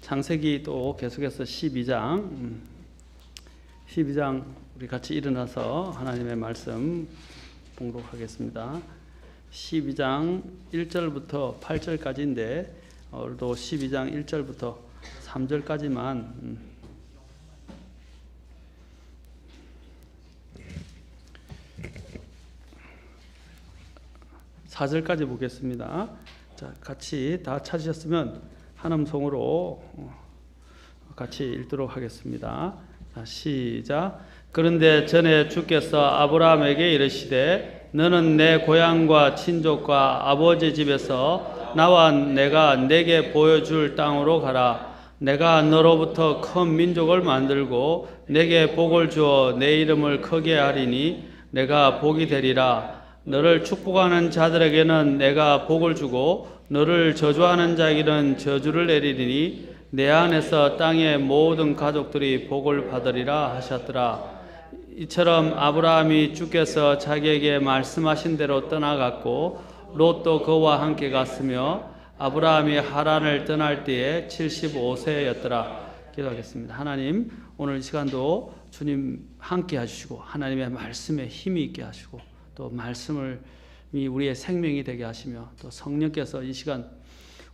창세기 또 계속해서 12장 우리 같이 일어나서 하나님의 말씀 봉독하겠습니다. 12장 1절부터 8절까지인데 오늘도 12장 1절부터 3절까지만 4절까지 보겠습니다. 자, 같이 다 찾으셨으면 한 음성으로 같이 읽도록 하겠습니다. 자, 시작. 그런데 전에 주께서 아브라함에게 이르시되 너는 내 고향과 친족과 아버지 집에서 나와 내가 내게 보여줄 땅으로 가라. 내가 너로부터 큰 민족을 만들고 내게 복을 주어 내 이름을 크게 하리니 내가 복이 되리라. 너를 축복하는 자들에게는 내가 복을 주고 너를 저주하는 자에게는 저주를 내리리니 내 안에서 땅의 모든 가족들이 복을 받으리라 하셨더라. 이처럼 아브라함이 주께서 자기에게 말씀하신 대로 떠나갔고 롯도 그와 함께 갔으며 아브라함이 하란을 떠날 때에 75세였더라. 기도하겠습니다. 하나님, 오늘 이 시간도 주님 함께 하시고 하나님의 말씀에 힘이 있게 하시고 또 말씀을 우리의 생명이 되게 하시며 또 성령께서 이 시간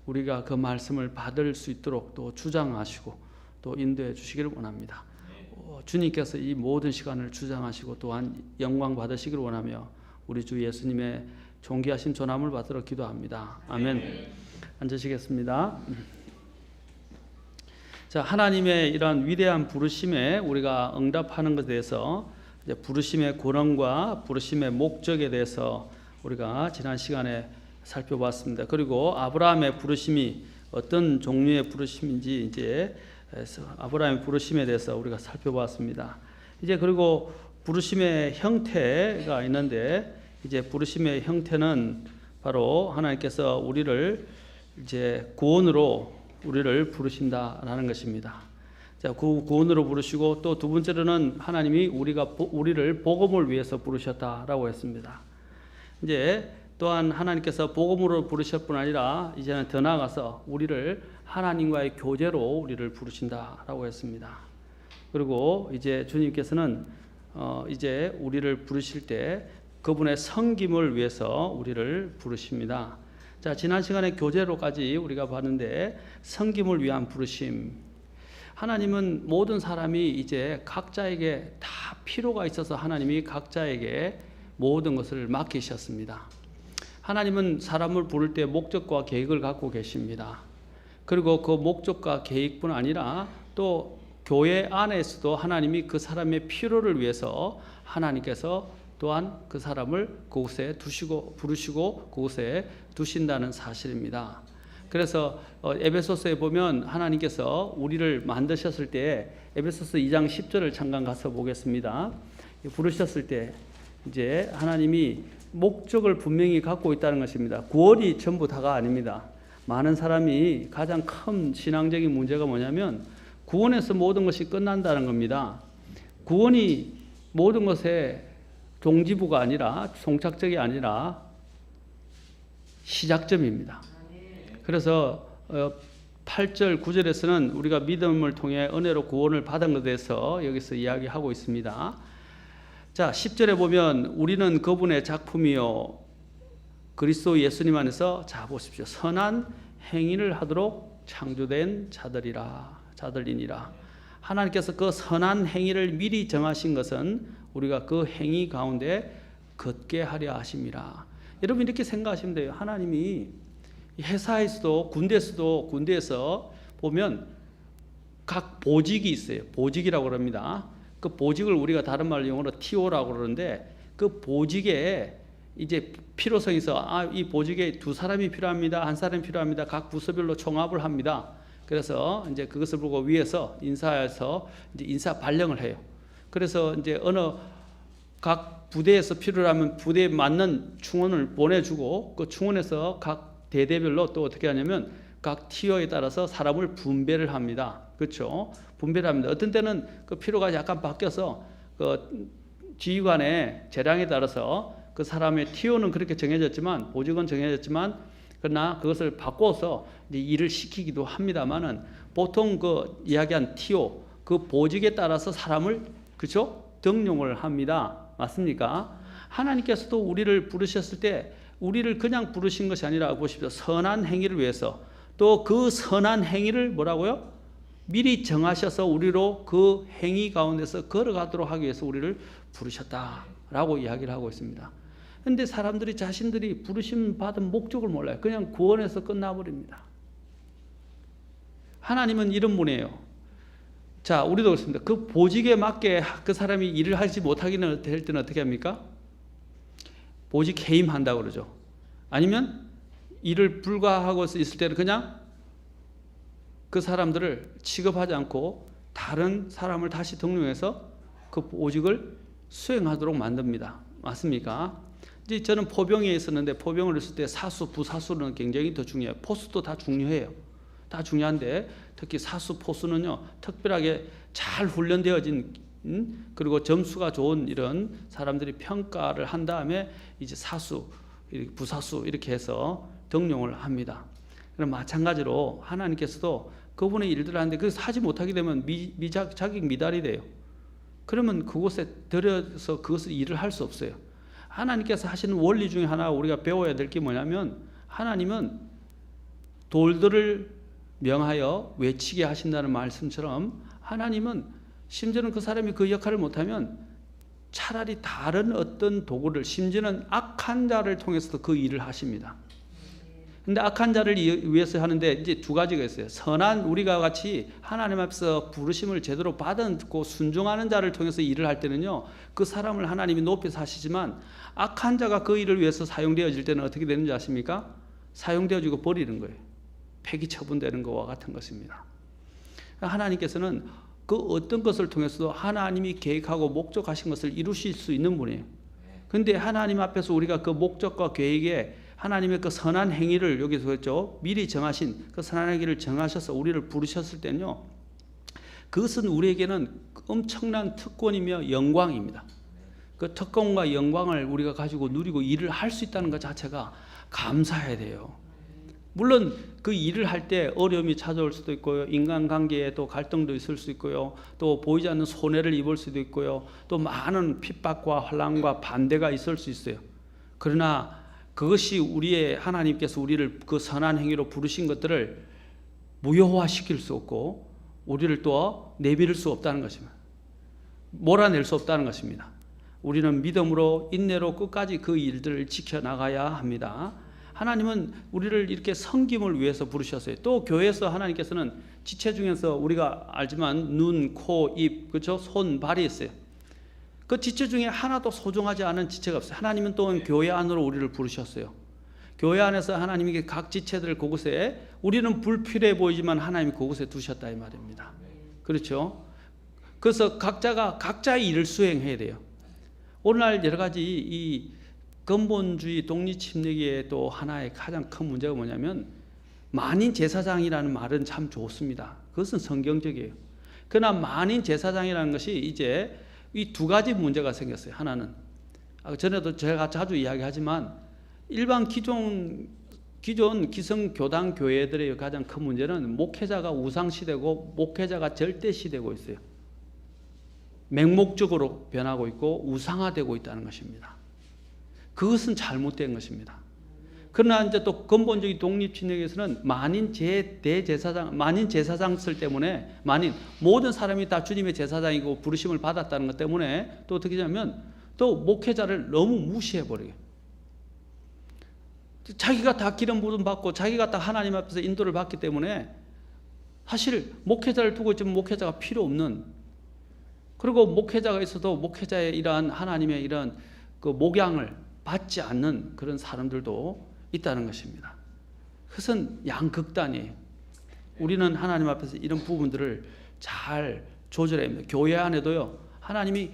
우리가 그 말씀을 받을 수 있도록 또 주장하시고 또 인도해 주시기를 원합니다. 주님께서 이 모든 시간을 주장하시고 또한 영광 받으시기를 원하며 우리 주 예수님의 존귀하신 전함을 받도록 기도합니다. 아멘. 앉으시겠습니다. 자, 하나님의 이러한 위대한 부르심에 우리가 응답하는 것에 대해서 이제 부르심의 권한과 부르심의 목적에 대해서 우리가 지난 시간에 살펴봤습니다. 그리고 아브라함의 부르심이 어떤 종류의 부르심인지 이제 아브라함의 부르심에 대해서 우리가 살펴봤습니다. 이제 그리고 부르심의 형태가 있는데 이제 부르심의 형태는 바로 하나님께서 우리를 이제 구원으로 우리를 부르신다라는 것입니다. 자, 구원으로 부르시고 또 두 번째로는 하나님이 우리를 복음을 위해서 부르셨다라고 했습니다. 이제 또한 하나님께서 복음으로 부르실 뿐 아니라 이제는 더 나아가서 우리를 하나님과의 교제로 우리를 부르신다라고 했습니다. 그리고 이제 주님께서는 이제 우리를 부르실 때 그분의 섬김을 위해서 우리를 부르십니다. 자, 지난 시간에 교제로까지 우리가 봤는데 섬김을 위한 부르심. 하나님은 모든 사람이 이제 각자에게 다 필요가 있어서 하나님이 각자에게 모든 것을 맡기셨습니다. 하나님은 사람을 부를 때 목적과 계획을 갖고 계십니다. 그리고 그 목적과 계획뿐 아니라 또 교회 안에서도 하나님이 그 사람의 필요를 위해서 하나님께서 또한 그 사람을 그곳에 부르시고 그곳에 두신다는 사실입니다. 그래서 에베소서에 보면 하나님께서 우리를 만드셨을 때 에베소서 2장 10절을 잠깐 가서 보겠습니다. 부르셨을 때 이제 하나님이 목적을 분명히 갖고 있다는 것입니다. 구원이 전부 다가 아닙니다. 많은 사람이 가장 큰 신앙적인 문제가 뭐냐면 구원에서 모든 것이 끝난다는 겁니다. 구원이 모든 것의 종지부가 아니라 종착적이 아니라 시작점입니다. 그래서 8절 9절에서는 우리가 믿음을 통해 은혜로 구원을 받은 것에 대해서 여기서 이야기하고 있습니다. 자, 10절에 보면 우리는 그분의 작품이요 그리스도 예수님 안에서 자 보십시오. 선한 행위를 하도록 창조된 자들이니라. 하나님께서 그 선한 행위를 미리 정하신 것은 우리가 그 행위 가운데 걷게 하려 하심이라. 여러분 이렇게 생각하시면 돼요. 하나님이 회사에서도 군대에서 보면 각 보직이 있어요. 보직이라고 그럽니다. 그 보직을 우리가 다른 말로 영어로 TO라고 그러는데 그 보직에 이제 필요성이 있어. 이 보직에 두 사람이 필요합니다. 한 사람이 필요합니다. 각 부서별로 총합을 합니다. 그래서 이제 그것을 보고 위에서 인사해서 이제 인사 발령을 해요. 그래서 이제 어느 각 부대에서 필요하면 부대에 맞는 충원을 보내주고 그 충원에서 각 대대별로 또 어떻게 하냐면 각 티어에 따라서 사람을 분배를 합니다. 그렇죠? 분배를 합니다. 어떤 때는 그 필요가 약간 바뀌어서 그 지휘관의 재량에 따라서 그 사람의 티어는 그렇게 정해졌지만 보직은 정해졌지만 그러나 그것을 바꿔서 이제 일을 시키기도 합니다만은 보통 그 이야기한 티오 그 보직에 따라서 사람을 그렇죠? 등용을 합니다. 맞습니까? 하나님께서도 우리를 부르셨을 때 우리를 그냥 부르신 것이 아니라 보십시오. 선한 행위를 위해서 또 그 선한 행위를 뭐라고요? 미리 정하셔서 우리로 그 행위 가운데서 걸어가도록 하기 위해서 우리를 부르셨다라고 이야기를 하고 있습니다. 그런데 사람들이 자신들이 부르심 받은 목적을 몰라요. 그냥 구원에서 끝나버립니다. 하나님은 이런 분이에요. 자, 우리도 그렇습니다. 그 보직에 맞게 그 사람이 일을 하지 못하기는 될 때는 어떻게 합니까? 보직 해임한다고 그러죠. 아니면 일을 불가하고 있을 때는 그냥 그 사람들을 취급하지 않고 다른 사람을 다시 등용해서 그 보직을 수행하도록 만듭니다. 맞습니까? 이제 저는 포병에 있었는데 포병을 했을 때 사수, 부사수는 굉장히 더 중요해요. 포수도 다 중요해요. 다 중요한데 특히 사수, 포수는요 특별하게 잘 훈련되어진 그리고 점수가 좋은 이런 사람들이 평가를 한 다음에 이제 사수, 부사수 이렇게 해서 등용을 합니다. 그럼 마찬가지로 하나님께서도 그분의 일들을 하는데 그래서 하지 못하게 되면 자격 미달이 돼요. 그러면 그곳에 들여서 그것을 일을 할 수 없어요. 하나님께서 하시는 원리 중에 하나 우리가 배워야 될 게 뭐냐면 하나님은 돌들을 명하여 외치게 하신다는 말씀처럼 하나님은 심지어는 그 사람이 그 역할을 못하면 차라리 다른 어떤 도구를 심지어는 악한 자를 통해서도 그 일을 하십니다. 근데 악한 자를 위해서 하는데 이제 두 가지가 있어요. 선한 우리가 같이 하나님 앞에서 부르심을 제대로 받고 순종하는 자를 통해서 일을 할 때는요. 그 사람을 하나님이 높여서 하시지만 악한 자가 그 일을 위해서 사용되어질 때는 어떻게 되는지 아십니까? 사용되어지고 버리는 거예요. 폐기 처분되는 것과 같은 것입니다. 하나님께서는 그 어떤 것을 통해서도 하나님이 계획하고 목적하신 것을 이루실 수 있는 분이에요. 그런데 하나님 앞에서 우리가 그 목적과 계획에 하나님의 그 선한 행위를 여기서 했죠. 미리 정하신 그 선한 행위를 정하셔서 우리를 부르셨을 때는요. 그것은 우리에게는 엄청난 특권이며 영광입니다. 그 특권과 영광을 우리가 가지고 누리고 일을 할 수 있다는 것 자체가 감사해야 돼요. 물론 그 일을 할 때 어려움이 찾아올 수도 있고요. 인간관계에 또 갈등도 있을 수 있고요. 또 보이지 않는 손해를 입을 수도 있고요. 또 많은 핍박과 환난과 반대가 있을 수 있어요. 그러나 그것이 우리의 하나님께서 우리를 그 선한 행위로 부르신 것들을 무효화시킬 수 없고 우리를 또 내비를 수 없다는 것입니다. 몰아낼 수 없다는 것입니다. 우리는 믿음으로 인내로 끝까지 그 일들을 지켜나가야 합니다. 하나님은 우리를 이렇게 섬김을 위해서 부르셨어요. 또 교회에서 하나님께서는 지체 중에서 우리가 알지만 눈, 코, 입, 그렇죠? 손, 발이 있어요. 그 지체 중에 하나도 소중하지 않은 지체가 없어요. 하나님은 또 교회 안으로 우리를 부르셨어요. 교회 안에서 하나님이 각 지체들 그곳에 우리는 불필요해 보이지만 하나님이 그곳에 두셨다 이 말입니다. 그렇죠? 그래서 각자가 각자의 일을 수행해야 돼요. 오늘날 여러 가지 이 근본주의 독립침례기의 또 하나의 가장 큰 문제가 뭐냐면 만인 제사장이라는 말은 참 좋습니다. 그것은 성경적이에요. 그러나 만인 제사장이라는 것이 이제 이 두 가지 문제가 생겼어요. 하나는 전에도 제가 자주 이야기하지만 일반 기존 기성교단 교회들의 가장 큰 문제는 목회자가 우상시되고 목회자가 절대시되고 있어요. 맹목적으로 변하고 있고 우상화되고 있다는 것입니다. 그것은 잘못된 것입니다. 그러나 이제 또 근본적인 독립침례에서는 만인 제사장설 때문에 모든 사람이 다 주님의 제사장이고 부르심을 받았다는 것 때문에 또 어떻게 하냐면 또 목회자를 너무 무시해 버려요. 자기가 다 기름 부음 받고 자기가 다 하나님 앞에서 인도를 받기 때문에 사실 목회자를 두고 있지만 목회자가 필요 없는, 그리고 목회자가 있어도 목회자의 이러한 하나님의 이런 그 목양을 받지 않는 그런 사람들도 있다는 것입니다. 그것은 양극단이에요. 우리는 하나님 앞에서 이런 부분들을 잘 조절해야 합니다. 교회 안에도요, 하나님이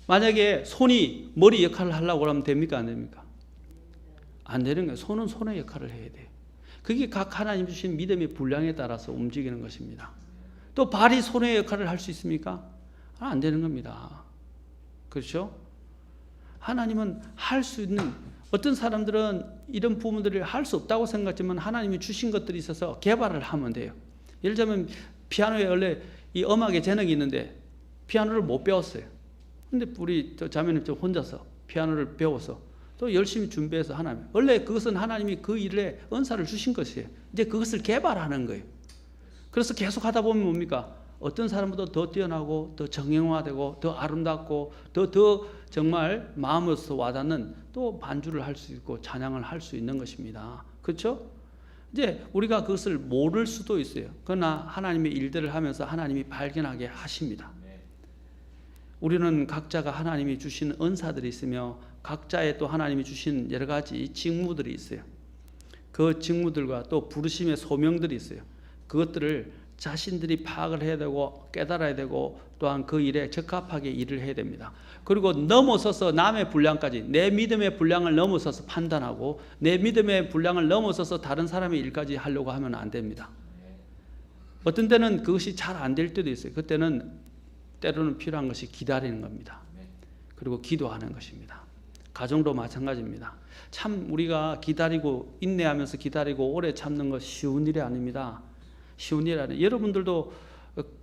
만약에 손이 머리 역할을 하려고 하면 됩니까? 안 됩니까? 안 되는 거예요. 손은 손의 역할을 해야 돼요. 그게 각 하나님 주신 믿음의 분량에 따라서 움직이는 것입니다. 또 발이 손의 역할을 할 수 있습니까? 안 되는 겁니다. 그렇죠? 하나님은 할 수 있는, 어떤 사람들은 이런 부분들을 할 수 없다고 생각하지만 하나님이 주신 것들이 있어서 개발을 하면 돼요. 예를 들자면 피아노에 원래 이 음악에 재능이 있는데 피아노를 못 배웠어요. 근데 우리 자매님 좀 혼자서 피아노를 배워서 또 열심히 준비해서 하나님, 원래 그것은 하나님이 그 일에 은사를 주신 것이에요. 이제 그것을 개발하는 거예요. 그래서 계속 하다 보면 뭡니까? 어떤 사람보다 더 뛰어나고 더 정형화되고 더 아름답고 더 정말 마음으로서 와닿는 또 반주를 할 수 있고 찬양을 할 수 있는 것입니다. 그렇죠? 이제 우리가 그것을 모를 수도 있어요. 그러나 하나님의 일들을 하면서 하나님이 발견하게 하십니다. 우리는 각자가 하나님이 주신 은사들이 있으며 각자의 또 하나님이 주신 여러 가지 직무들이 있어요. 그 직무들과 또 부르심의 소명들이 있어요. 그것들을 자신들이 파악을 해야 되고 깨달아야 되고 또한 그 일에 적합하게 일을 해야 됩니다. 그리고 넘어서서 남의 분량까지, 내 믿음의 분량을 넘어서서 판단하고 내 믿음의 분량을 넘어서서 다른 사람의 일까지 하려고 하면 안 됩니다. 어떤 때는 그것이 잘 안 될 때도 있어요. 그때는 때로는 필요한 것이 기다리는 겁니다. 그리고 기도하는 것입니다. 가정도 마찬가지입니다. 참 우리가 기다리고 인내하면서 기다리고 오래 참는 것 쉬운 일이 아닙니다. 쉬운 일이 아니에요. 여러분들도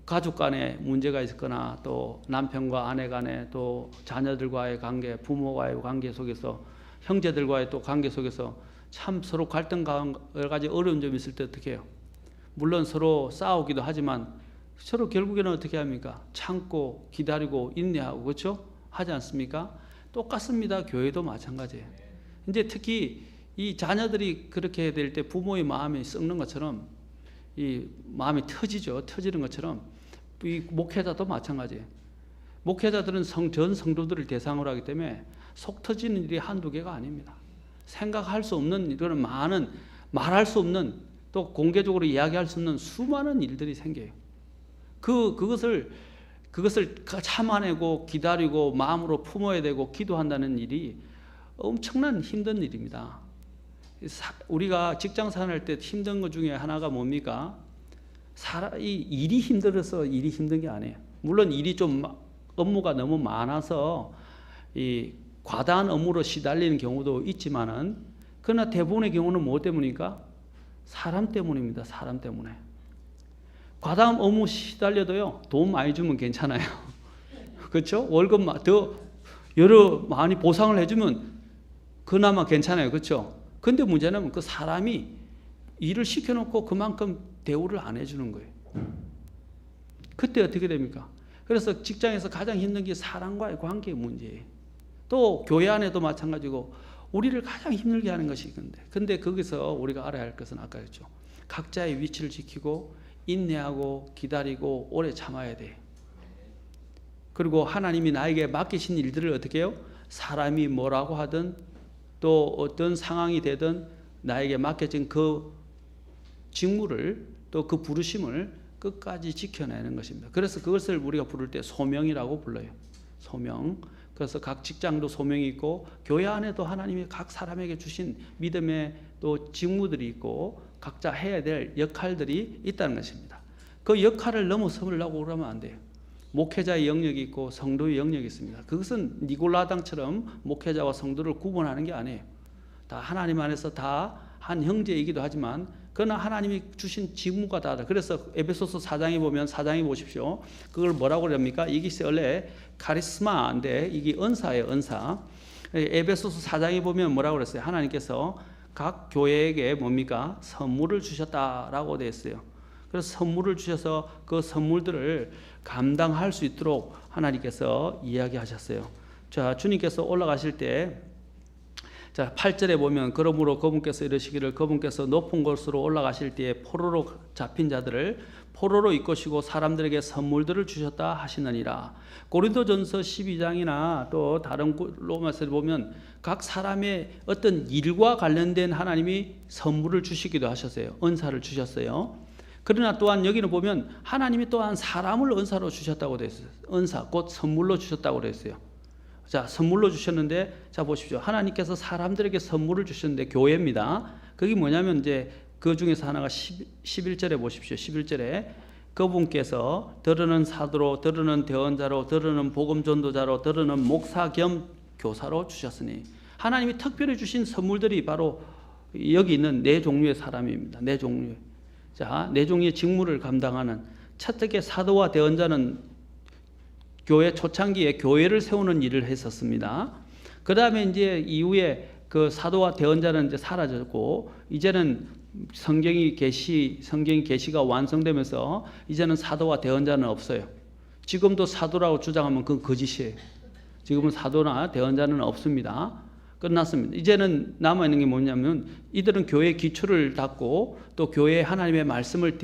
가족 간에 문제가 있거나 또 남편과 아내 간에 또 자녀들과의 관계, 부모와의 관계 속에서 형제들과의 또 관계 속에서 참 서로 갈등, 여러 가지 어려운 점이 있을 때 어떻게 해요? 물론 서로 싸우기도 하지만 서로 결국에는 어떻게 합니까? 참고 기다리고 인내하고, 그렇죠? 하지 않습니까? 똑같습니다. 교회도 마찬가지예요. 이제 특히 이 자녀들이 그렇게 될 때 부모의 마음이 썩는 것처럼 이 마음이 터지죠. 터지는 것처럼 이 목회자도 마찬가지예요. 목회자들은 전 성도들을 대상으로 하기 때문에 속 터지는 일이 한두 개가 아닙니다. 생각할 수 없는 이런 많은, 말할 수 없는, 또 공개적으로 이야기할 수 없는 수많은 일들이 생겨요. 그것을 참아내고 기다리고 마음으로 품어야 되고 기도한다는 일이 엄청난 힘든 일입니다. 우리가 직장 생활할 때 힘든 것 중에 하나가 뭡니까? 이 일이 힘들어서 일이 힘든 게 아니에요. 물론 일이 좀 업무가 너무 많아서 이 과다한 업무로 시달리는 경우도 있지만은, 그러나 대부분의 경우는 뭐 때문입니까? 사람 때문입니다. 사람 때문에. 과다한 업무 시달려도요, 돈 많이 주면 괜찮아요. 그렇죠? 월급 더 많이 보상을 해주면 그나마 괜찮아요. 그렇죠? 근데 문제는 그 사람이 일을 시켜놓고 그만큼 대우를 안 해주는 거예요. 그때 어떻게 됩니까? 그래서 직장에서 가장 힘든 게 사람과의 관계의 문제예요. 또 교회 안에도 마찬가지고 우리를 가장 힘들게 하는 것이 이건데, 근데 거기서 우리가 알아야 할 것은 아까 했죠. 각자의 위치를 지키고 인내하고 기다리고 오래 참아야 돼요. 그리고 하나님이 나에게 맡기신 일들을 어떻게 해요? 사람이 뭐라고 하든 또 어떤 상황이 되든 나에게 맡겨진 그 직무를 또 그 부르심을 끝까지 지켜내는 것입니다. 그래서 그것을 우리가 부를 때 소명이라고 불러요. 소명. 그래서 각 직장도 소명이 있고 교회 안에도 하나님이 각 사람에게 주신 믿음의 또 직무들이 있고 각자 해야 될 역할들이 있다는 것입니다. 그 역할을 넘어서려고 그러면 안 돼요. 목회자의 영역이 있고 성도의 영역이 있습니다. 그것은 니골라당처럼 목회자와 성도를 구분하는 게 아니에요. 다 하나님 안에서 다 한 형제이기도 하지만 그러나 하나님이 주신 직무가 다르다. 그래서 에베소서 4장에 보면 4장에 보십시오. 그걸 뭐라고 그럽니까? 이게 원래 카리스마인데 이게 은사예요. 은사. 에베소서 4장에 보면 뭐라고 그랬어요? 하나님께서 각 교회에게 뭡니까? 선물을 주셨다라고 되어 있어요. 그래서 선물을 주셔서 그 선물들을 감당할 수 있도록 하나님께서 이야기하셨어요. 자, 주님께서 올라가실 때, 자, 8절에 보면 그러므로 그분께서 이르시기를 그분께서 높은 곳으로 올라가실 때에 포로로 잡힌 자들을 포로로 이끄시고 사람들에게 선물들을 주셨다 하시느니라. 고린도전서 12장이나 또 다른 로마서를 보면 각 사람의 어떤 일과 관련된 하나님이 선물을 주시기도 하셨어요. 은사를 주셨어요. 그러나 또한 여기는 보면 하나님이 또한 사람을 은사로 주셨다고 되어 있어요. 은사, 곧 선물로 주셨다고 되어 있어요. 자, 선물로 주셨는데, 자, 보십시오. 하나님께서 사람들에게 선물을 주셨는데, 교회입니다. 그게 뭐냐면, 이제, 그 중에서 하나가 11절에 보십시오. 11절에 그분께서 더러는 사도로, 더러는 대언자로, 더러는 복음전도자로, 더러는 목사 겸 교사로 주셨으니, 하나님이 특별히 주신 선물들이 바로 여기 있는 네 종류의 사람입니다. 네 종류. 자, 네 종류의 직무를 감당하는, 첫째 사도와 대언자는 교회 초창기에 교회를 세우는 일을 했었습니다. 그 다음에 이제 이후에 그 사도와 대언자는 이제 사라졌고, 이제는 성경이 계시가 완성되면서 이제는 사도와 대언자는 없어요. 지금도 사도라고 주장하면 그건 거짓이에요. 지금은 사도나 대언자는 없습니다. 끝났습니다. 이제는 남아있는 게 뭐냐면 이들은 교회의 기초를 닦고 또 교회에 하나님의 말씀을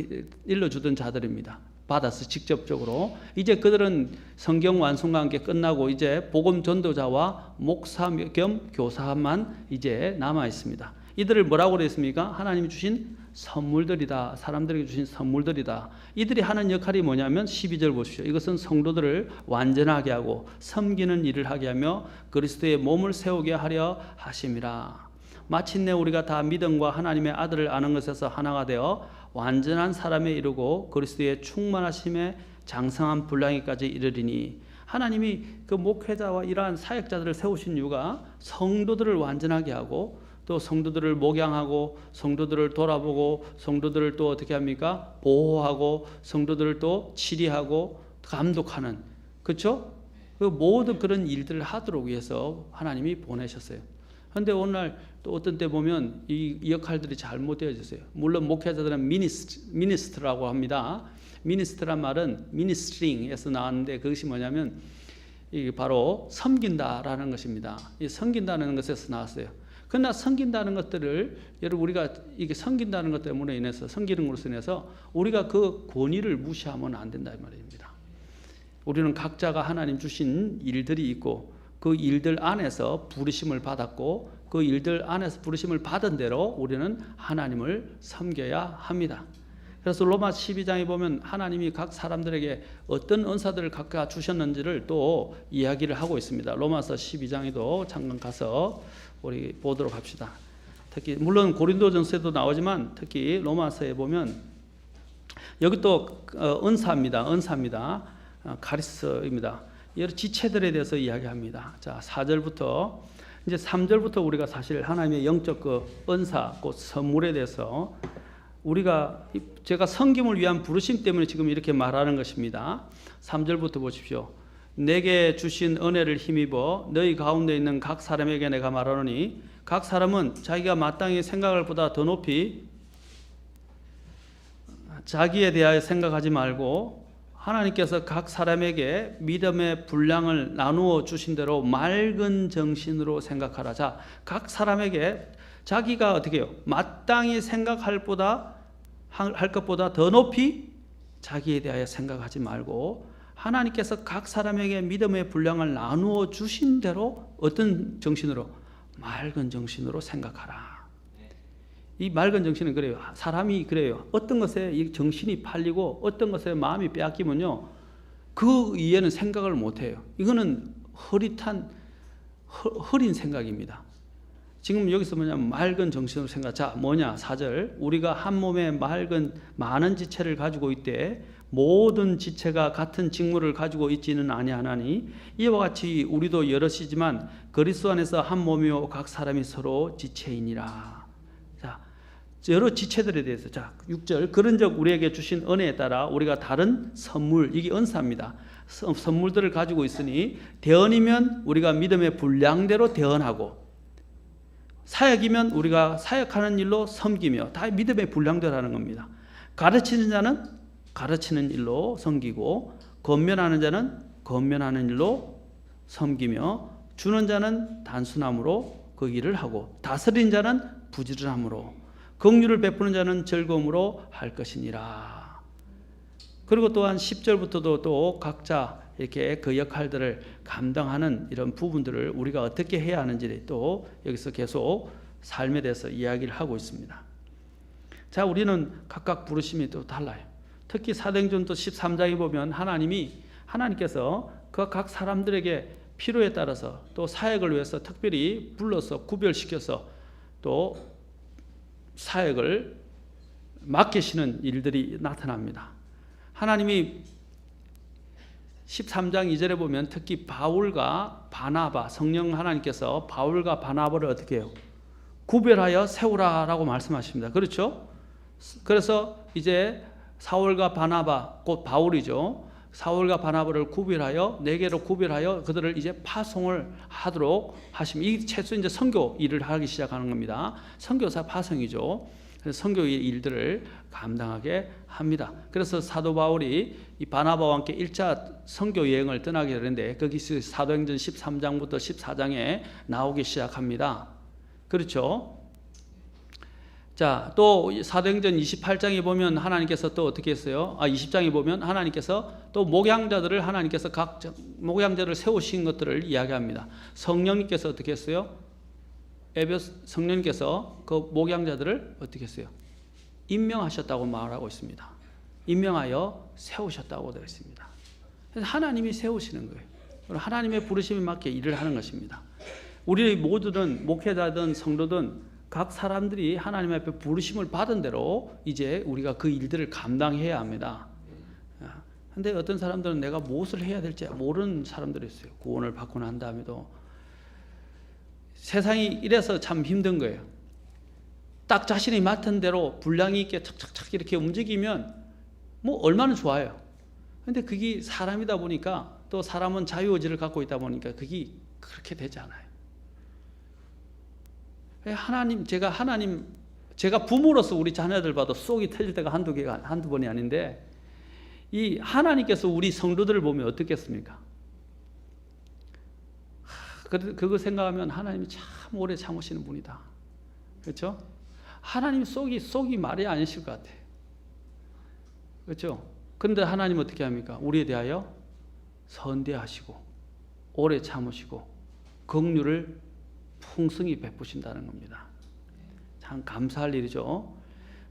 일러주던 자들입니다. 받아서 직접적으로. 이제 그들은 성경 완성과 함께 끝나고 이제 복음 전도자와 목사 겸 교사만 이제 남아 있습니다. 이들을 뭐라고 그랬습니까? 하나님이 주신 선물들이다. 사람들에게 주신 선물들이다. 이들이 하는 역할이 뭐냐면 12절 보십시오. 이것은 성도들을 완전하게 하고 섬기는 일을 하게 하며 그리스도의 몸을 세우게 하려 하심이라. 마침내 우리가 다 믿음과 하나님의 아들을 아는 것에서 하나가 되어 완전한 사람에 이르고 그리스도의 충만하심에 장성한 분량에까지 이르리니. 하나님이 그 목회자와 이러한 사역자들을 세우신 이유가 성도들을 완전하게 하고 또 성도들을 목양하고 성도들을 돌아보고 성도들을 또 어떻게 합니까? 보호하고 성도들을 또 치리하고 감독하는, 그렇죠? 그 모든 그런 일들을 하도록 위해서 하나님이 보내셨어요. 그런데 오늘날 또 어떤 때 보면 이 역할들이 잘못되어졌어요. 물론 목회자들은 미니스트라고 합니다. 미니스트란 말은 미니스트링에서 나왔는데 그것이 뭐냐면 이게 바로 섬긴다라는 것입니다. 이 섬긴다는 것에서 나왔어요. 그러나 섬긴다는 것들을 여러분 우리가 이게 섬긴다는 것 때문에 인해서 섬기는 것으로 인해서 우리가 그 권위를 무시하면 안 된다 이 말입니다. 우리는 각자가 하나님 주신 일들이 있고 그 일들 안에서 부르심을 받았고 그 일들 안에서 부르심을 받은 대로 우리는 하나님을 섬겨야 합니다. 그래서 로마 12장에 보면 하나님이 각 사람들에게 어떤 은사들을 각각 주셨는지를 또 이야기를 하고 있습니다. 로마서 12장에도 잠깐 가서 우리 보도록 합시다. 특히 물론 고린도전서에도 나오지만 특히 로마서에 보면 여기 또 은사입니다. 카리스입니다. 여러 지체들에 대해서 이야기합니다. 자, 4절부터 이제 3절부터 우리가 사실 하나님의 영적 그 은사, 그 선물에 대해서 제가 섬김을 위한 부르심 때문에 지금 이렇게 말하는 것입니다. 3절부터 보십시오. 내게 주신 은혜를 힘입어 너희 가운데 있는 각 사람에게 내가 말하노니 각 사람은 자기가 마땅히 생각을 보다 더 높이 자기에 대하여 생각하지 말고 하나님께서 각 사람에게 믿음의 분량을 나누어 주신 대로 맑은 정신으로 생각하라. 자, 각 사람에게 자기가 어떻게 해요? 마땅히 생각할 것보다 더 높이 자기에 대하여 생각하지 말고 하나님께서 각 사람에게 믿음의 분량을 나누어 주신 대로 어떤 정신으로? 맑은 정신으로 생각하라. 이 맑은 정신은 그래요. 사람이 그래요. 어떤 것에 이 정신이 팔리고 어떤 것에 마음이 빼앗기면요, 그 이해는 생각을 못해요. 이거는 흐린 생각입니다. 지금 여기서 뭐냐면 맑은 정신으로 생각. 자, 뭐냐? 4절. 우리가 한 몸에 많은 지체를 가지고 있되 모든 지체가 같은 직무를 가지고 있지는 아니하나니 이와 같이 우리도 여럿이지만 그리스도 안에서 한 몸이요 각 사람이 서로 지체이니라. 자, 여러 지체들에 대해서 자 6절 그런즉 우리에게 주신 은혜에 따라 우리가 다른 선물, 이게 은사입니다. 선물들을 가지고 있으니 대언이면 우리가 믿음의 분량대로 대언하고 사역이면 우리가 사역하는 일로 섬기며 다 믿음의 분량대로 하는 겁니다. 가르치는 자는 가르치는 일로 섬기고 권면하는 자는 권면하는 일로 섬기며 주는 자는 단순함으로 그 일을 하고 다스리는 자는 부지런함으로 긍휼을 베푸는 자는 즐거움으로 할 것이니라. 그리고 또한 10절부터도 또 각자 이렇게 그 역할들을 감당하는 이런 부분들을 우리가 어떻게 해야 하는지 또 여기서 계속 삶에 대해서 이야기를 하고 있습니다. 자, 우리는 각각 부르심이 또 달라요. 특히 사도행전 또 13장에 보면 하나님께서 그 각 사람들에게 필요에 따라서 또 사역을 위해서 특별히 불러서 구별시켜서 또 사역을 맡기시는 일들이 나타납니다. 하나님이 13장 2절에 보면 특히 바울과 바나바, 성령 하나님께서 바울과 바나바를 어떻게 해요? 구별하여 세우라라고 말씀하십니다. 그렇죠? 그래서 이제 사울과 바나바, 곧 바울이죠. 사울과 바나바를 구별하여 4개로 구별하여 그들을 이제 파송을 하도록 하시면, 이 최소 이제 선교 일을 하기 시작하는 겁니다. 선교사 파송이죠. 그래서 선교의 일들을 감당하게 합니다. 그래서 사도 바울이 이 바나바와 함께 1차 선교 여행을 떠나게 되는데, 거기서 사도행전 13장부터 14장에 나오기 시작합니다. 그렇죠? 자, 또 사도행전 28장에 보면 하나님께서 또 어떻게 했어요? 20장에 보면 하나님께서 또 목양자들을, 하나님께서 각 목양자들을 세우신 것들을 이야기합니다. 성령님께서 어떻게 했어요? 성령님께서 그 목양자들을 어떻게 했어요? 임명하셨다고 말하고 있습니다. 임명하여 세우셨다고 되어 있습니다. 그래서 하나님이 세우시는 거예요. 하나님의 부르심에 맞게 일을 하는 것입니다. 우리 모두는, 목회자든 성도든 각 사람들이 하나님 앞에 부르심을 받은 대로 이제 우리가 그 일들을 감당해야 합니다. 그런데 어떤 사람들은 내가 무엇을 해야 될지 모르는 사람들이 있어요. 구원을 받고 난 다음에도. 세상이 이래서 참 힘든 거예요. 딱 자신이 맡은 대로 분량이 있게 착착착 이렇게 움직이면 뭐 얼마나 좋아요. 그런데 그게 사람이다 보니까, 또 사람은 자유의지를 갖고 있다 보니까 그게 그렇게 되지 않아요. 제가 부모로서 우리 자녀들 봐도 속이 터질 때가 한두 번이 아닌데, 이 하나님께서 우리 성도들을 보면 어떻겠습니까? 그거 생각하면 하나님이 참 오래 참으시는 분이다. 그렇죠? 하나님 속이 말이 아니실 것 같아요. 그렇죠? 그런데 하나님은 어떻게 합니까? 우리에 대하여 선대하시고 오래 참으시고 긍휼을 풍성히 베푸신다는 겁니다. 참 감사할 일이죠.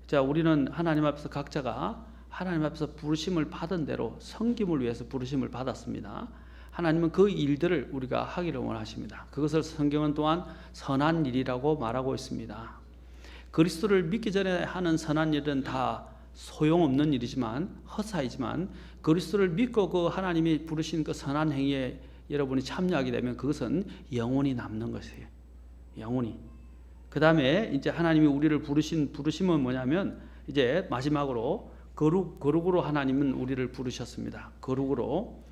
자, 우리는 하나님 앞에서 각자가 하나님 앞에서 부르심을 받은 대로 섬김을 위해서 부르심을 받았습니다. 하나님은 그 일들을 우리가 하기를 원하십니다. 그것을 성경은 또한 선한 일이라고 말하고 있습니다. 그리스도를 믿기 전에 하는 선한 일은 다 소용없는 일이지만, 허사이지만, 그리스도를 믿고 그 하나님이 부르신 그 선한 행위에 여러분이 참여하게 되면 그것은 영원히 남는 것이에요. 영원히. 그 다음에 이제 하나님이 우리를 부르심은 뭐냐면, 이제 마지막으로 거룩으로 하나님은 우리를 부르셨습니다. 거룩으로.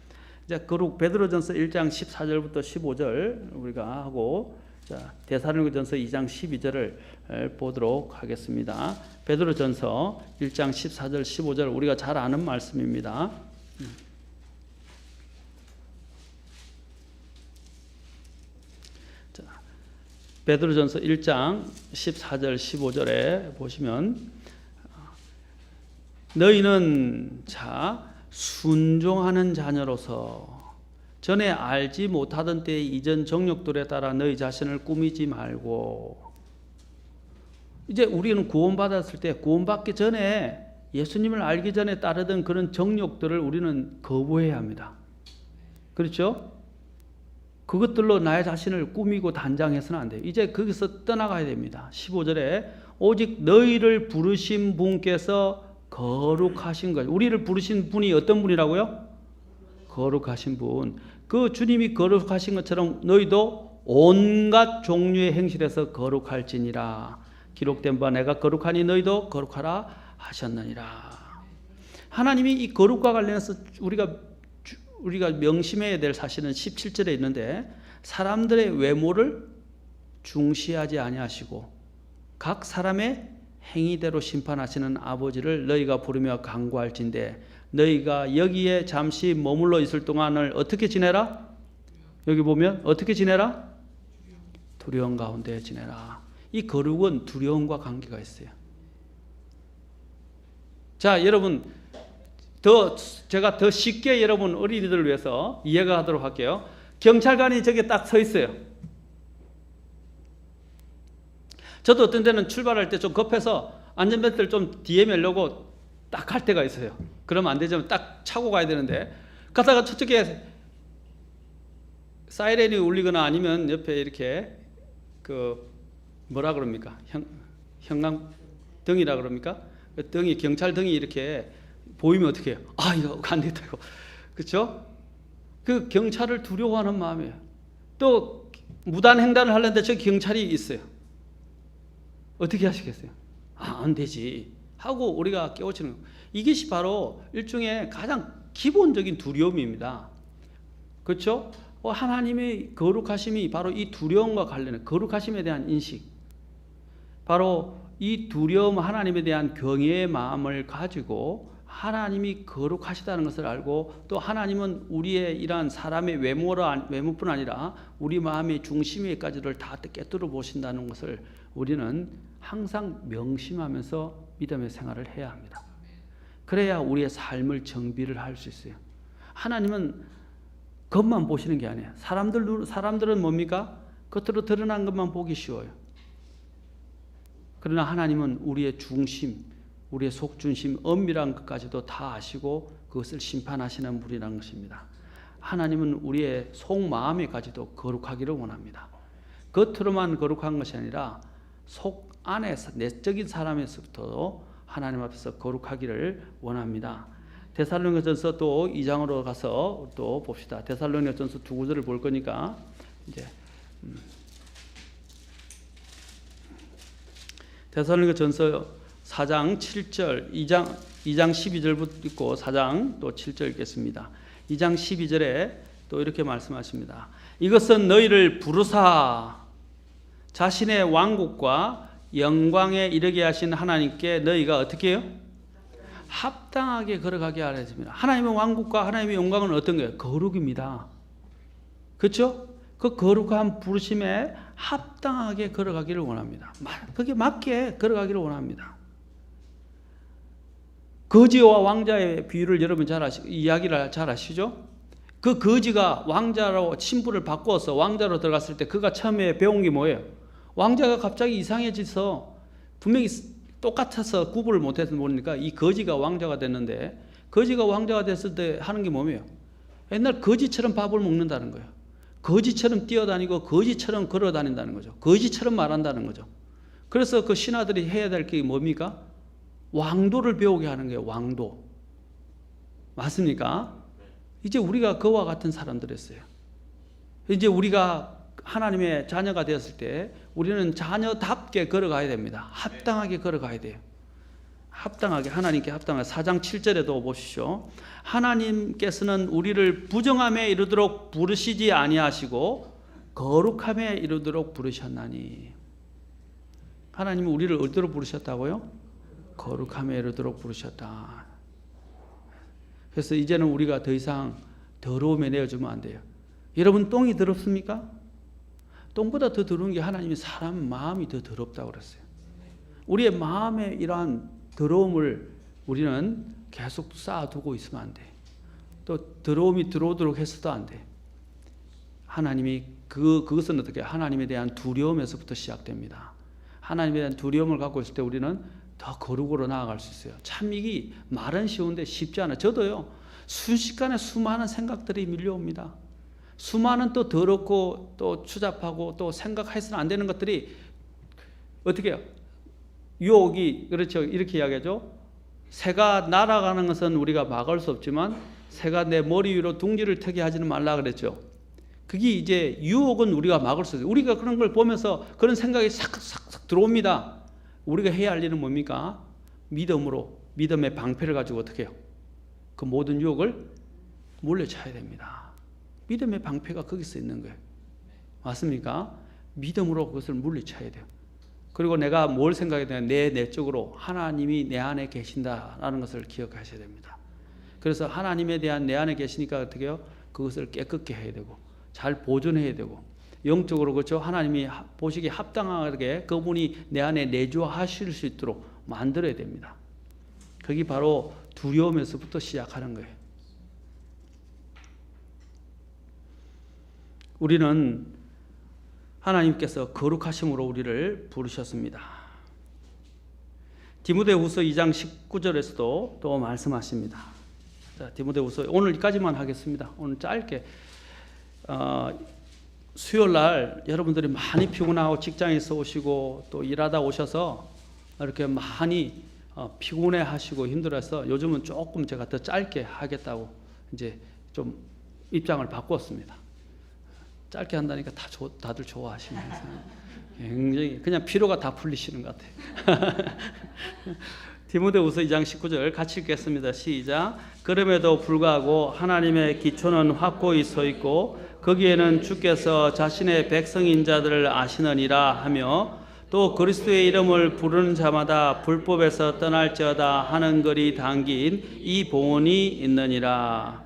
이제 거룩, 베드로전서 1장 14절부터 15절 우리가 하고, 자, 데살로니가전서 2장 12절을 보도록 하겠습니다. 베드로전서 1장 14절 15절 우리가 잘 아는 말씀입니다. 자, 베드로전서 1장 14절 15절에 보시면, 너희는 순종하는 자녀로서 전에 알지 못하던 때의 이전 정욕들에 따라 너희 자신을 꾸미지 말고, 이제 우리는 구원받았을 때, 구원받기 전에, 예수님을 알기 전에 따르던 그런 정욕들을 우리는 거부해야 합니다. 그렇죠? 그것들로 나의 자신을 꾸미고 단장해서는 안 돼요. 이제 거기서 떠나가야 됩니다. 15절에 오직 너희를 부르신 분께서 거룩하신 것. 우리를 부르신 분이 어떤 분이라고요? 거룩하신 분. 그 주님이 거룩하신 것처럼 너희도 온갖 종류의 행실에서 거룩할지니라. 기록된 바 내가 거룩하니 너희도 거룩하라 하셨느니라. 하나님이 이 거룩과 관련해서 우리가 명심해야 될 사실은 17절에 있는데, 사람들의 외모를 중시하지 아니하시고 각 사람의 행위대로 심판하시는 아버지를 너희가 부르며 간구할진대 너희가 여기에 잠시 머물러 있을 동안을 어떻게 지내라? 여기 보면 어떻게 지내라? 두려움 가운데 지내라. 이 거룩은 두려움과 관계가 있어요. 자, 여러분, 제가 더 쉽게 여러분 어린이들을 위해서 이해가 하도록 할게요. 경찰관이 저기 딱 서 있어요. 저도 어떤 때는 출발할 때 좀 급해서 안전벨트를 좀 뒤에 매려고 딱 할 때가 있어요. 그러면 안 되지만 딱 차고 가야 되는데, 가다가 저쪽에 사이렌이 울리거나 아니면 옆에 이렇게 뭐라 그럽니까? 형광등이라 그럽니까? 그 등이, 경찰 등이 이렇게 보이면 어떻게 해요? 아, 이거 안 되겠다, 이거. 그렇죠? 그 경찰을 두려워하는 마음이에요. 또 무단 횡단을 하려는데 저 경찰이 있어요. 어떻게 하시겠어요? 안 되지 하고 우리가 깨우치는 거예요. 이것이 바로 일종의 가장 기본적인 두려움입니다. 그렇죠? 하나님의 거룩하심이 바로 이 두려움과 관련해 거룩하심에 대한 인식, 바로 이 두려움, 하나님에 대한 경외의 마음을 가지고 하나님이 거룩하시다는 것을 알고, 또 하나님은 우리의 이러한 사람의 외모뿐 아니라 우리 마음의 중심에까지를 다 꿰뚫어 보신다는 것을 우리는 항상 명심하면서 믿음의 생활을 해야 합니다. 그래야 우리의 삶을 정비를 할 수 있어요. 하나님은 겉만 보시는 게 아니에요. 사람들은 뭡니까? 겉으로 드러난 것만 보기 쉬워요. 그러나 하나님은 우리의 중심, 우리의 속중심, 엄밀한 것까지도 다 아시고 그것을 심판하시는 분이라는 것입니다. 하나님은 우리의 속마음에까지도 거룩하기를 원합니다. 겉으로만 거룩한 것이 아니라 속 안에서, 내적인 사람에서부터 하나님 앞에서 거룩하기를 원합니다. 데살로니가전서 또 2장으로 가서 또 봅시다. 데살로니가전서 2구절을 볼 거니까 이제 데살로니가전서 4장 7절, 2장 12절부터 읽고 4장 또 7절 읽겠습니다. 2장 12절에 또 이렇게 말씀하십니다. 이것은 너희를 부르사 자신의 왕국과 영광에 이르게 하신 하나님께 너희가 어떻게 해요? 합당하게 걸어가게 하라 했습니다. 하나님의 왕국과 하나님의 영광은 어떤 거예요? 거룩입니다. 그렇죠? 그 거룩한 부르심에 합당하게 걸어가기를 원합니다. 그게 맞게 걸어가기를 원합니다. 거지와 왕자의 비유를 여러분 이야기를 잘 아시죠? 그 거지가 왕자로 신분을 바꾸어서 왕자로 들어갔을 때 그가 처음에 배운 게 뭐예요? 왕자가 갑자기 이상해져서 분명히 똑같아서 구분을 못해서 모르니까 이 거지가 왕자가 됐는데, 거지가 왕자가 됐을 때 하는 게 뭐예요? 옛날 거지처럼 밥을 먹는다는 거예요. 거지처럼 뛰어다니고 거지처럼 걸어다닌다는 거죠. 거지처럼 말한다는 거죠. 그래서 그 신하들이 해야 될 게 뭡니까? 왕도를 배우게 하는 거예요. 왕도. 맞습니까? 이제 우리가 그와 같은 사람들이었어요. 이제 우리가 하나님의 자녀가 되었을 때 우리는 자녀답게 걸어가야 됩니다. 합당하게 걸어가야 돼요. 합당하게, 하나님께 합당하게. 4장 7절에도 보십시오. 하나님께서는 우리를 부정함에 이르도록 부르시지 아니하시고 거룩함에 이르도록 부르셨나니. 하나님은 우리를 어디로 부르셨다고요? 거룩함에 이르도록 부르셨다. 그래서 이제는 우리가 더 이상 더러움에 내어주면 안 돼요. 여러분, 똥이 더럽습니까? 똥보다 더 더러운 게 하나님이 사람 마음이 더 더럽다고 그랬어요. 우리의 마음에 이러한 더러움을 우리는 계속 쌓아두고 있으면 안 돼. 또 더러움이 들어오도록 해서도 안 돼. 하나님이 그것은 어떻게 하나님에 대한 두려움에서부터 시작됩니다. 하나님에 대한 두려움을 갖고 있을 때 우리는 더 거룩으로 나아갈 수 있어요. 참 이게 말은 쉬운데 쉽지 않아요. 저도요, 순식간에 수많은 생각들이 밀려옵니다. 수많은 또 더럽고 또 추잡하고 또 생각해서는 안 되는 것들이 어떻게 해요? 유혹이, 그렇죠, 이렇게 이야기하죠. 새가 날아가는 것은 우리가 막을 수 없지만 새가 내 머리 위로 둥지를 트게 하지는 말라 그랬죠. 그게 이제 유혹은 우리가 막을 수 있어요. 우리가 그런 걸 보면서 그런 생각이 싹싹싹 들어옵니다. 우리가 해야 할 일은 뭡니까? 믿음으로, 믿음의 방패를 가지고 어떻게 해요? 그 모든 유혹을 물리쳐야 됩니다. 믿음의 방패가 거기서 있는 거예요. 맞습니까? 믿음으로 그것을 물리쳐야 돼요. 그리고 내가 뭘 생각해야 되냐? 내 내적으로 하나님이 내 안에 계신다라는 것을 기억하셔야 됩니다. 그래서 하나님에 대한 내 안에 계시니까 어떻게 해요? 그것을 깨끗게 해야 되고 잘 보존해야 되고, 영적으로 그렇죠? 하나님이 보시기에 합당하게 그분이 내 안에 내주하실 수 있도록 만들어야 됩니다. 그게 바로 두려움에서부터 시작하는 거예요. 우리는 하나님께서 거룩하심으로 우리를 부르셨습니다. 디모데후서 2장 19절에서도 또 말씀하십니다. 자, 디모데후서 오늘까지만 하겠습니다. 오늘 짧게. 수요일 날 여러분들이 많이 피곤하고 직장에서 오시고 또 일하다 오셔서 이렇게 많이 피곤해 하시고 힘들어서 요즘은 조금 제가 더 짧게 하겠다고 이제 좀 입장을 바꿨습니다. 짧게 한다니까 다들 좋아하시면서 굉장히 그냥 피로가 다 풀리시는 것 같아요. 디모데후서 2장 19절 같이 읽겠습니다. 시작. 그럼에도 불구하고 하나님의 기초는 확고히 서 있고 거기에는 주께서 자신의 백성인 자들을 아시느니라 하며 또 그리스도의 이름을 부르는 자마다 불법에서 떠날지어다 하는 글이 담긴 이 보온이 있느니라.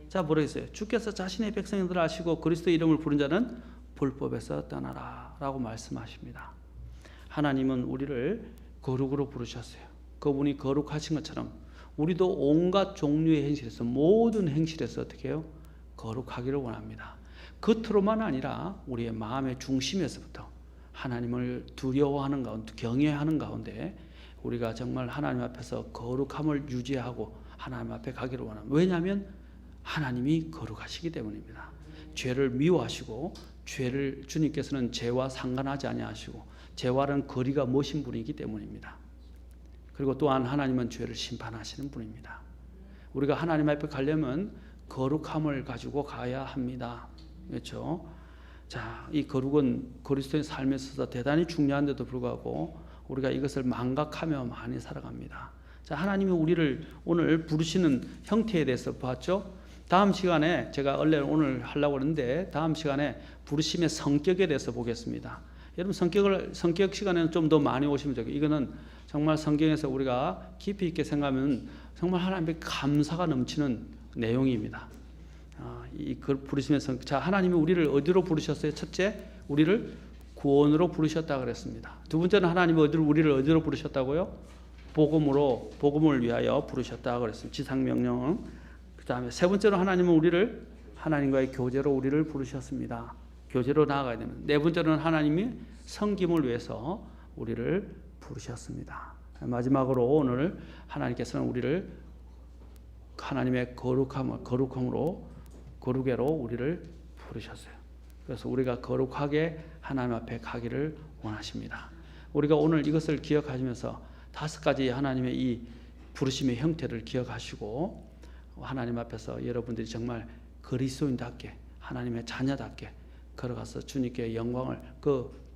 자, 모르겠어요. 주께서 자신의 백성들을 아시고 그리스도의 이름을 부르는 자는 불법에서 떠나라 라고 말씀하십니다. 하나님은 우리를 거룩으로 부르셨어요. 그분이 거룩하신 것처럼 우리도 온갖 종류의 행실에서, 모든 행실에서 어떻게 해요? 거룩하기를 원합니다. 겉으로만 아니라 우리의 마음의 중심에서부터 하나님을 두려워하는 가운데, 경외하는 가운데 우리가 정말 하나님 앞에서 거룩함을 유지하고 하나님 앞에 가기를 원합니다. 왜냐하면 하나님이 거룩하시기 때문입니다. 죄를 미워하시고 죄를 주님께서는 죄와 상관하지 아니하시고 죄와는 거리가 머신 분이기 때문입니다. 그리고 또한 하나님은 죄를 심판하시는 분입니다. 우리가 하나님 앞에 가려면 거룩함을 가지고 가야 합니다. 그렇죠? 자, 이 거룩은 그리스도의 삶에 있어서 대단히 중요한데도 불구하고 우리가 이것을 망각하며 많이 살아갑니다. 자, 하나님이 우리를 오늘 부르시는 형태에 대해서 봤죠? 다음 시간에 제가 원래 오늘 하려고 하는데 다음 시간에 부르심의 성격에 대해서 보겠습니다. 여러분 성격 시간에는 좀 더 많이 오시면 좋겠어요. 이거는 정말 성경에서 우리가 깊이 있게 생각하면 정말 하나님의 감사가 넘치는 내용입니다. 이 부르심의 성격. 자, 하나님이 우리를 어디로 부르셨어요? 첫째, 우리를 구원으로 부르셨다 그랬습니다. 두 번째는 하나님이 우리를 어디로 부르셨다고요? 복음을 위하여 부르셨다 그랬습니다. 지상명령. 그 다음에 세 번째로 하나님은 우리를 하나님과의 교제로 우리를 부르셨습니다. 교제로 나아가야 됩니다. 네 번째로는 하나님이 섬김을 위해서 우리를 부르셨습니다. 마지막으로 오늘 하나님께서는 우리를 하나님의 거룩으로 우리를 부르셨어요. 그래서 우리가 거룩하게 하나님 앞에 가기를 원하십니다. 우리가 오늘 이것을 기억하시면서 5가지 하나님의 이 부르심의 형태를 기억하시고 하나님 앞에서 여러분들이 정말 그리스도인답게 하나님의 자녀답게 걸어가서 주님께 영광을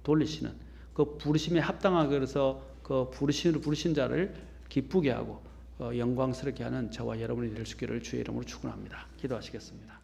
돌리시는 그 부르심에 합당하게 해서 그 부르신 자를 기쁘게 하고 영광스럽게 하는 저와 여러분이 될 수 있기를 주의 이름으로 축원합니다. 기도하시겠습니다.